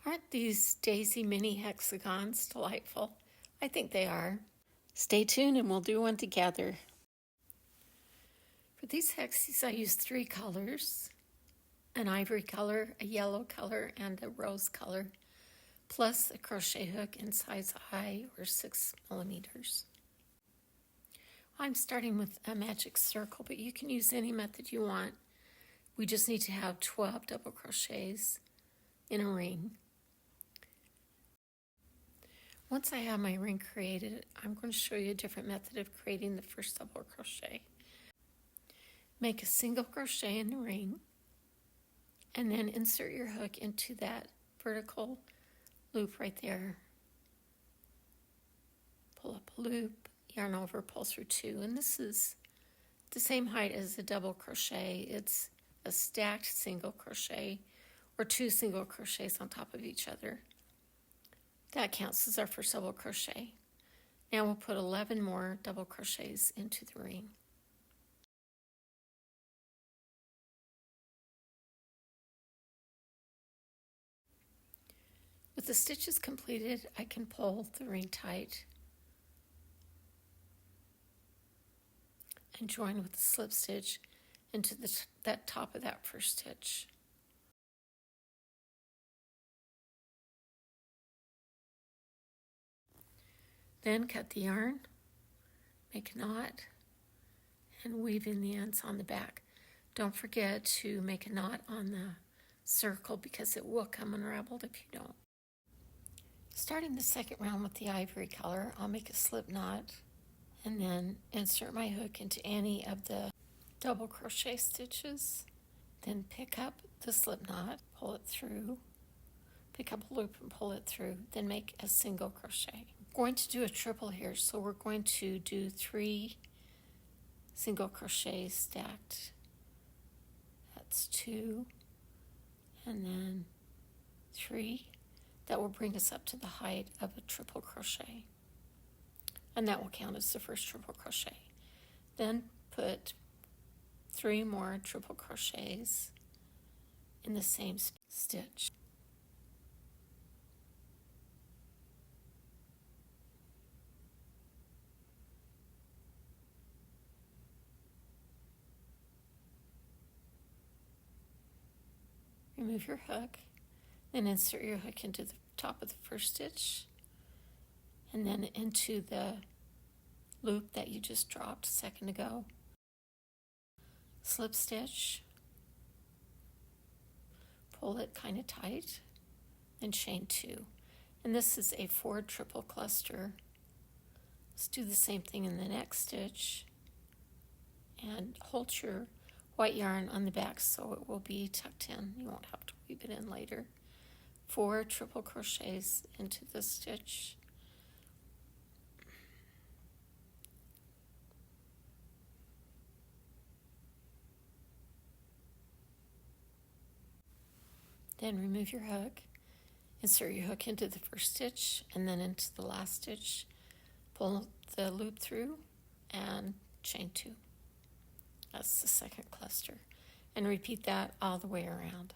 Aren't these daisy mini hexagons delightful? I think they are. Stay tuned and we'll do one together. For these hexies, I used 3 colors: an ivory color, a yellow color, and a rose color, plus a crochet hook in size I or 6 millimeters. I'm starting with a magic circle, but you can use any method you want. We just need to have 12 double crochets in a ring. Once I have my ring created, I'm going to show you a different method of creating the first double crochet. Make a single crochet in the ring and then insert your hook into that vertical loop right there. Pull up a loop, yarn over, pull through 2, and this is the same height as a double crochet. It's a stacked single crochet or 2 single crochets on top of each other. That counts as our first double crochet. Now we'll put 11 more double crochets into the ring. With the stitches completed, I can pull the ring tight and join with the slip stitch into that top of that first stitch. Then cut the yarn, make a knot, and weave in the ends on the back. Don't forget to make a knot on the circle because it will come unraveled if you don't. Starting the second round with the ivory color, I'll make a slip knot and then insert my hook into any of the double crochet stitches. Then pick up the slip knot, pull it through, pick up a loop and pull it through, then make a single crochet. I'm going to do a triple here, so we're going to do 3 single crochets stacked. That's 2 and then 3. That will bring us up to the height of a triple crochet, and that will count as the first triple crochet. Then put 3 more triple crochets in the same stitch. Remove your hook, then insert your hook into the top of the first stitch and then into the loop that you just dropped a second ago. Slip stitch, pull it kind of tight, and chain 2. And this is a 4 triple cluster. Let's do the same thing in the next stitch and hold your white yarn on the back so it will be tucked in. You won't have to weave it in later. 4 triple crochets into the stitch. Then remove your hook, insert your hook into the first stitch and then into the last stitch. Pull the loop through and chain 2. That's the second cluster. And repeat that all the way around.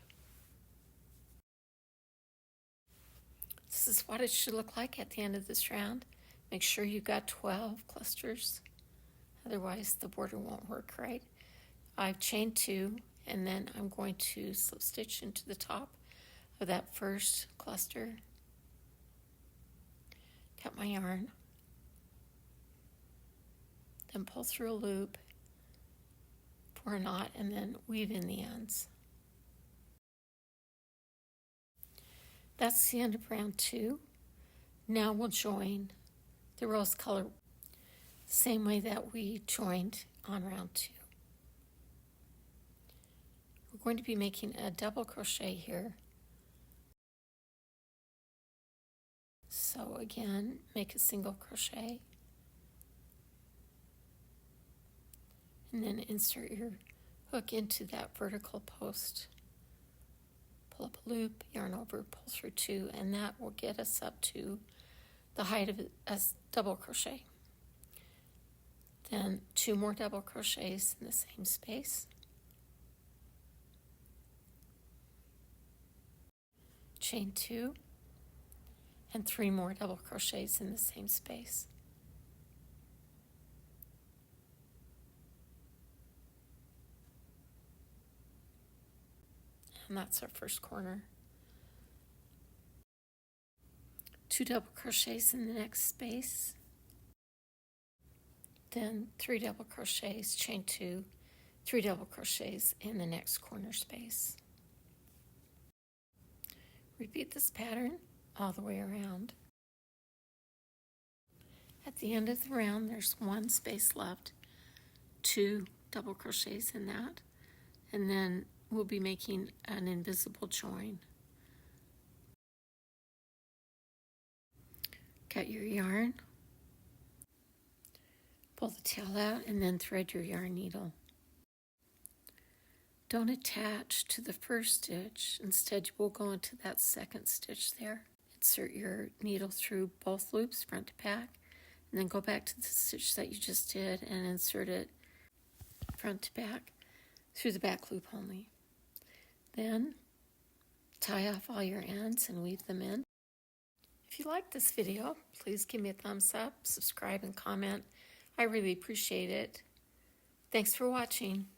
This is what it should look like at the end of this round. Make sure you got 12 clusters, otherwise the border won't work right. I've chained 2 and then I'm going to slip stitch into the top of that first cluster. Cut my yarn, then pull through a loop for a knot and then weave in the ends. That's the end of round 2. Now we'll join the rose color same way that we joined on round 2. We're going to be making a double crochet here. So again, make a single crochet and then insert your hook into that vertical post. Pull up a loop, yarn over, pull through 2, and that will get us up to the height of a double crochet. Then 2 more double crochets in the same space. chain 2, and 3 more double crochets in the same space. And that's our first corner. 2 double crochets in the next space, then 3 double crochets, chain 2, 3 double crochets in the next corner space. Repeat this pattern all the way around. At the end of the round, there's 1 space left, 2 double crochets in that, and then we'll be making an invisible join. Cut your yarn, pull the tail out, and then thread your yarn needle. Don't attach to the first stitch. Instead, we'll go into that second stitch there. Insert your needle through both loops, front to back, and then go back to the stitch that you just did and insert it front to back through the back loop only. Then tie off all your ends and weave them in. If you like this video, please give me a thumbs up, subscribe, and comment. I really appreciate it. Thanks for watching.